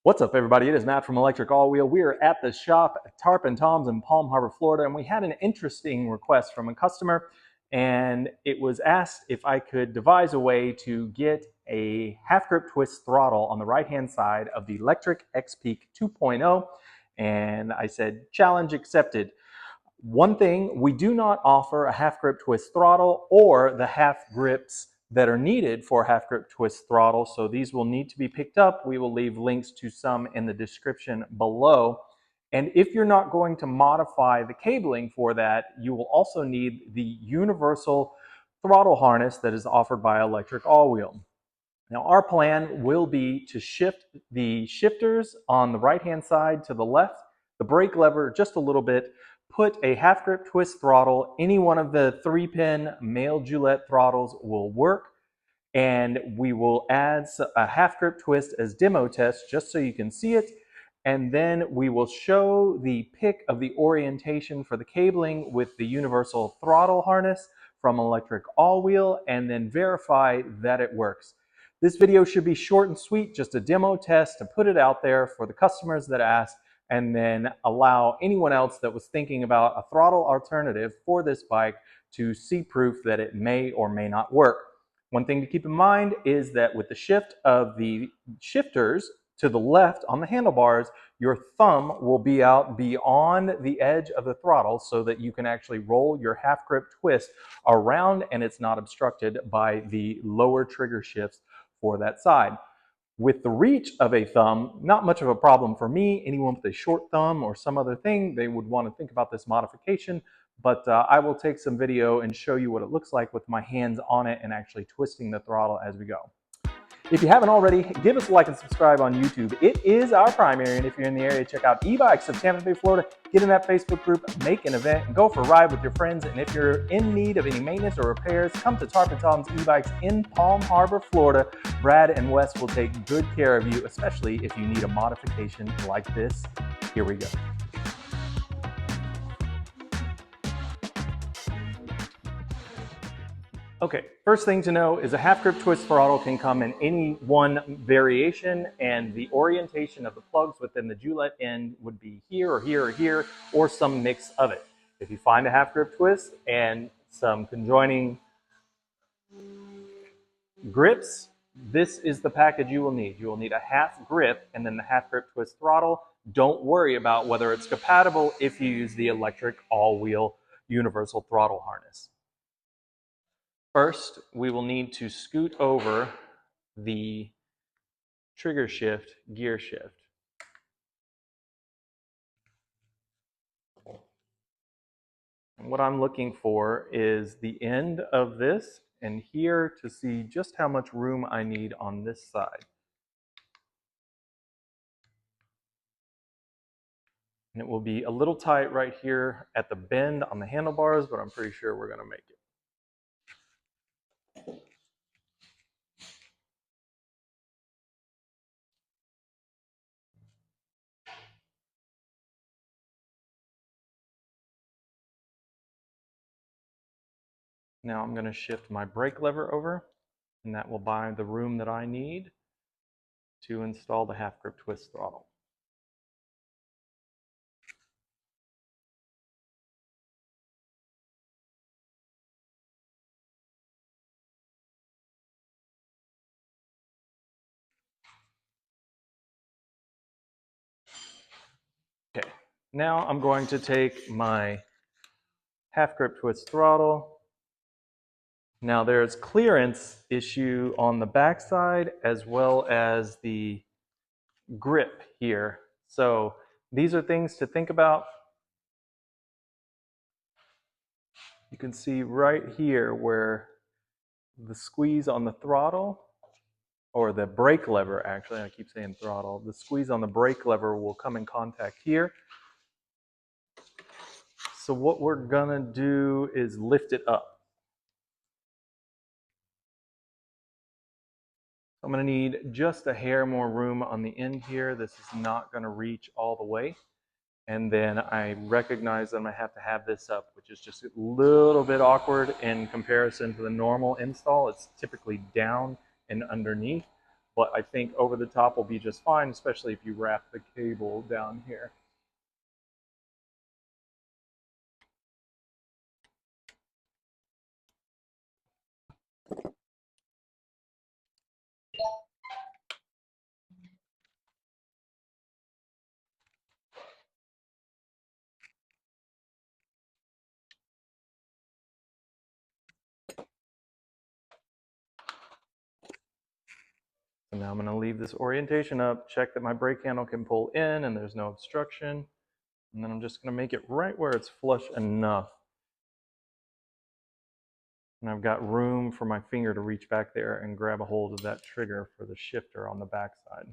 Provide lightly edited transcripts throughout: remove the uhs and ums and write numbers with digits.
What's up, everybody? It is Matt from Electric All Wheel. We are at the shop at Tarp and Tom's in Palm Harbor, Florida, and we had an interesting request from a customer, and it was asked if I could devise a way to get a half grip twist throttle on the right-hand side of the Lectric XPeak 2.0, and I said, challenge accepted. One thing, we do not offer a half grip twist throttle or the half grips that are needed for half grip twist throttle, so these will need to be picked up. We will leave links to some in the description below. And if you're not going to modify the cabling for that, you will also need the universal throttle harness that is offered by Electric All Wheel. Now, our plan will be to shift the shifters on the right-hand side to the left, the brake lever just a little bit, put a half grip twist throttle. Any one of the 3-pin male Gillette throttles will work, and we will add a half grip twist as demo test just so you can see it. And then we will show the pick of the orientation for the cabling with the universal throttle harness from Electric All Wheel, and then verify that it works. This video should be short and sweet, just a demo test to put it out there for the customers that asked, and then allow anyone else that was thinking about a throttle alternative for this bike to see proof that it may or may not work. One thing to keep in mind is that with the shift of the shifters to the left on the handlebars, your thumb will be out beyond the edge of the throttle so that you can actually roll your half grip twist around and it's not obstructed by the lower trigger shifts for that side. With the reach of a thumb, not much of a problem for me. Anyone with a short thumb or some other thing, they would want to think about this modification, but I will take some video and show you what it looks like with my hands on it and actually twisting the throttle as we go. If you haven't already, give us a like and subscribe on YouTube. It is our primary, and if you're in the area, check out e-bikes of Tampa Bay, Florida. Get in that Facebook group, make an event, and go for a ride with your friends. And if you're in need of any maintenance or repairs, come to Tarp and Tom's e-bikes in Palm Harbor, Florida. Brad and Wes will take good care of you, especially if you need a modification like this. Here we go. Okay, first thing to know is a half grip twist throttle can come in any one variation, and the orientation of the plugs within the Gillette end would be here or here or here, or some mix of it. If you find a half grip twist and some conjoining grips, this is the package you will need. You will need a half grip and then the half grip twist throttle. Don't worry about whether it's compatible if you use the Electric All Wheel universal throttle harness. First, we will need to scoot over the trigger shift, gear shift. And what I'm looking for is the end of this and here to see just how much room I need on this side. And it will be a little tight right here at the bend on the handlebars, but I'm pretty sure we're going to make it. Now I'm going to shift my brake lever over, and that will buy the room that I need to install the half grip twist throttle. Okay, now I'm going to take my half grip twist throttle. Now there's clearance issue on the backside as well as the grip here. So these are things to think about. You can see right here where the squeeze on the throttle, or the brake lever actually, I keep saying throttle, the squeeze on the brake lever will come in contact here. So what we're gonna do is lift it up. I'm going to need just a hair more room on the end here. This is not going to reach all the way. And then I recognize that I'm going to have this up, which is just a little bit awkward in comparison to the normal install. It's typically down and underneath. but I think over the top will be just fine, especially if you wrap the cable down here. So now I'm going to leave this orientation up, check that my brake handle can pull in and there's no obstruction. And then I'm just going to make it right where it's flush enough. And I've got room for my finger to reach back there and grab a hold of that trigger for the shifter on the back side.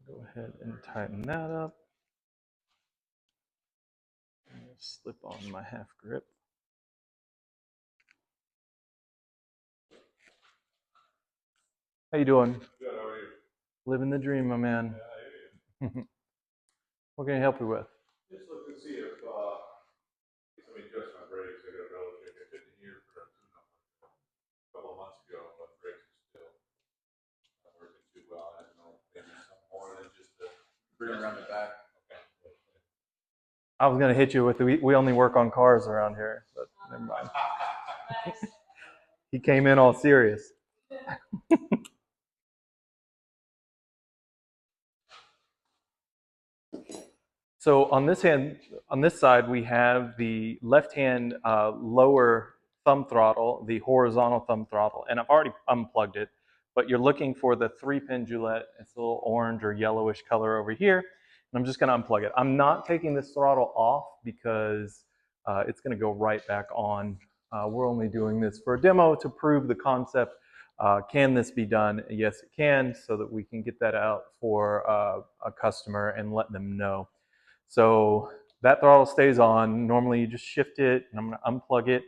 Go ahead and tighten that up. Slip on my half grip. How you doing? Good, how are you? Living the dream, my man. Yeah, what can I help you with? Just looking to see if somebody adjust my brakes. I got a relative that did the year for a tune-up a couple of months ago, but brakes are still not working too well. I don't know, maybe some more than just the bring around the back. Okay. I was gonna hit you with we only work on cars around here, but never mind. He came in all serious. So on this side, we have the left-hand lower thumb throttle, the horizontal thumb throttle, and I've already unplugged it. But you're looking for the 3-pin Gillette. It's a little orange or yellowish color over here, and I'm just going to unplug it. I'm not taking this throttle off because it's going to go right back on. We're only doing this for a demo to prove the concept. Can this be done? Yes, it can, so that we can get that out for a customer and let them know. So that throttle stays on. Normally you just shift it, and I'm going to unplug it.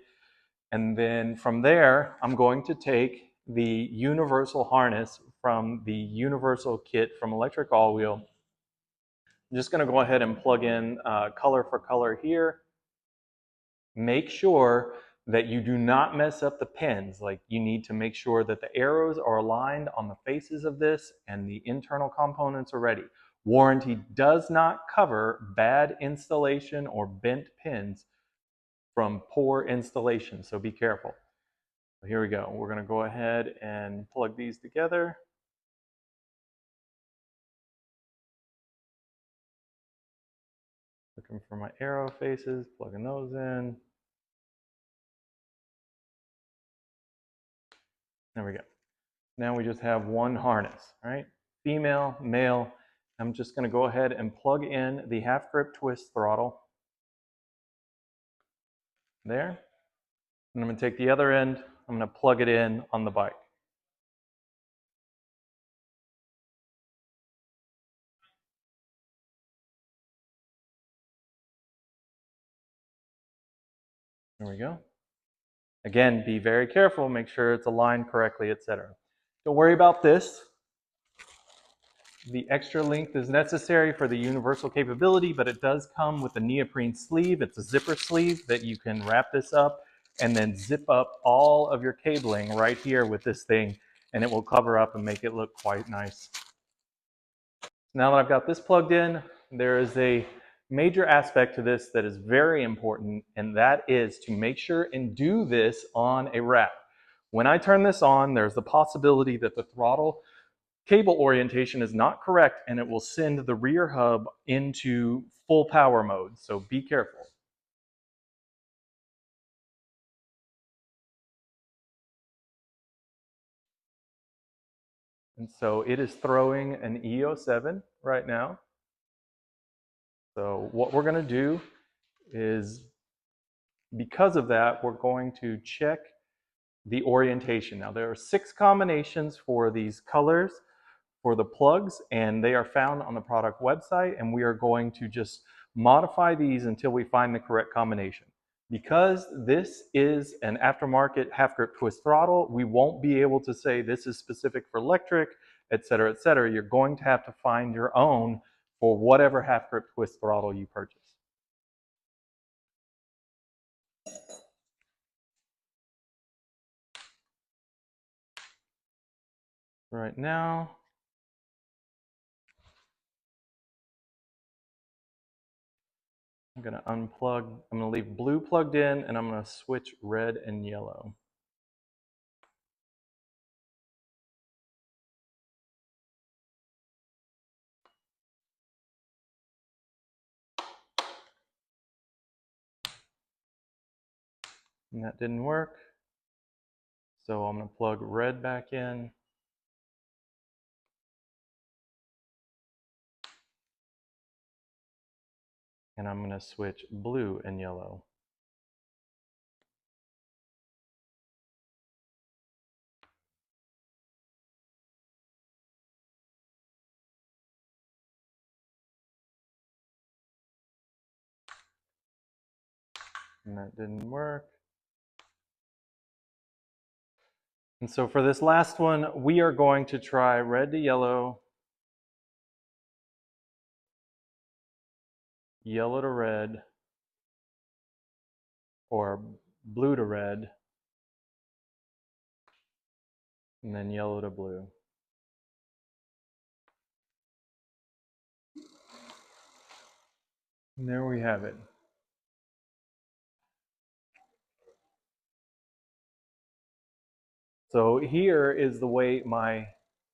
And then from there, I'm going to take the universal harness from the universal kit from Electric All Wheel. I'm just going to go ahead and plug in color for color here. Make sure that you do not mess up the pins. Like, you need to make sure that the arrows are aligned on the faces of this and the internal components are ready. Warranty does not cover bad installation or bent pins from poor installation, so be careful. So here we go. We're going to go ahead and plug these together. Looking for my arrow faces, plugging those in. There we go. Now we just have one harness, right? Female, male. I'm just going to go ahead and plug in the half grip twist throttle. There. And I'm going to take the other end. I'm going to plug it in on the bike. There we go. Again, be very careful. Make sure it's aligned correctly, etc. Don't worry about this. The extra length is necessary for the universal capability, but it does come with a neoprene sleeve. It's a zipper sleeve that you can wrap this up and then zip up all of your cabling right here with this thing, and it will cover up and make it look quite nice. Now that I've got this plugged in, there is a major aspect to this that is very important, and that is to make sure and do this on a wrap. When I turn this on, there's the possibility that the throttle cable orientation is not correct, and it will send the rear hub into full power mode, so be careful. And so it is throwing an EO7 right now. So what we're going to do is, because of that, we're going to check the orientation. Now there are 6 combinations for these colors for the plugs, and they are found on the product website, and we are going to just modify these until we find the correct combination. Because this is an aftermarket half grip twist throttle, we won't be able to say this is specific for Lectric, etc., etc. You're going to have to find your own for whatever half grip twist throttle you purchase. right now. I'm going to unplug, I'm going to leave blue plugged in, and I'm going to switch red and yellow. And that didn't work. So I'm going to plug red back in. And I'm going to switch blue and yellow. And that didn't work. And so for this last one, we are going to try red to yellow, yellow to red, or blue to red, and then yellow to blue. And there we have it. So here is the way my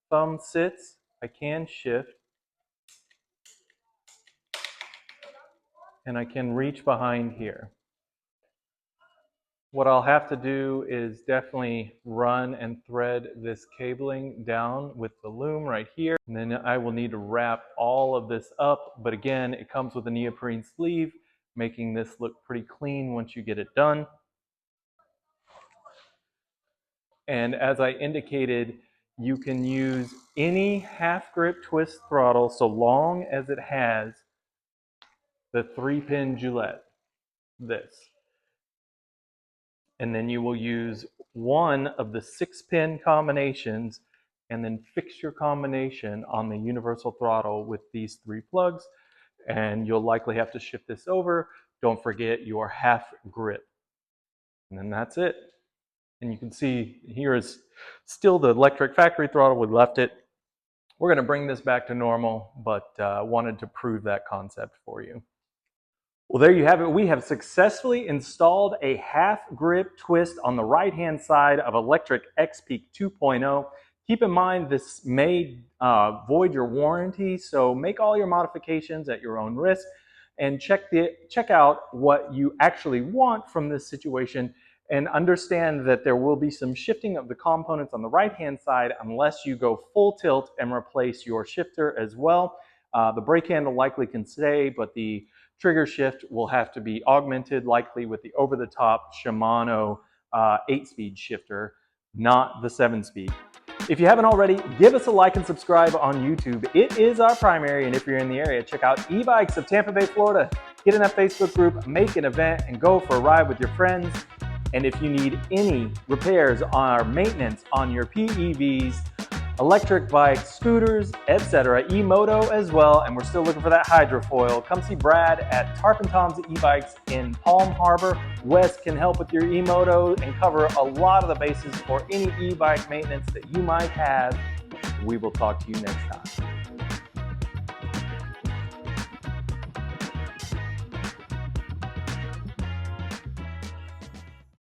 thumb sits. I can shift, and I can reach behind here. What I'll have to do is definitely run and thread this cabling down with the loom right here. And then I will need to wrap all of this up. But again, it comes with a neoprene sleeve, making this look pretty clean once you get it done. And as I indicated, you can use any half grip twist throttle so long as it has the 3-pin Gillette, this. And then you will use one of the 6-pin combinations and then fix your combination on the universal throttle with these 3 plugs. And you'll likely have to shift this over. Don't forget your half grip. And then that's it. And you can see here is still the Lectric factory throttle. We left it. We're going to bring this back to normal, but wanted to prove that concept for you. Well, there you have it. We have successfully installed a half grip twist on the right-hand side of a Lectric XPeak 2.0. Keep in mind this may void your warranty, so make all your modifications at your own risk and check out what you actually want from this situation, and understand that there will be some shifting of the components on the right-hand side unless you go full tilt and replace your shifter as well. The brake handle likely can stay, but the trigger shift will have to be augmented, likely with the over-the-top Shimano 8-speed shifter, not the 7-speed. If you haven't already, give us a like and subscribe on YouTube. It is our primary, and if you're in the area, check out e-bikes of Tampa Bay, Florida. Get in that Facebook group, make an event, and go for a ride with your friends. And if you need any repairs or maintenance on your PEVs, electric bikes, scooters, etc., e-moto as well, and we're still looking for that hydrofoil, come see Brad at Tarp and Tom's e-bikes in Palm Harbor. Wes can help with your e-moto and cover a lot of the bases for any e-bike maintenance that you might have. We will talk to you next time.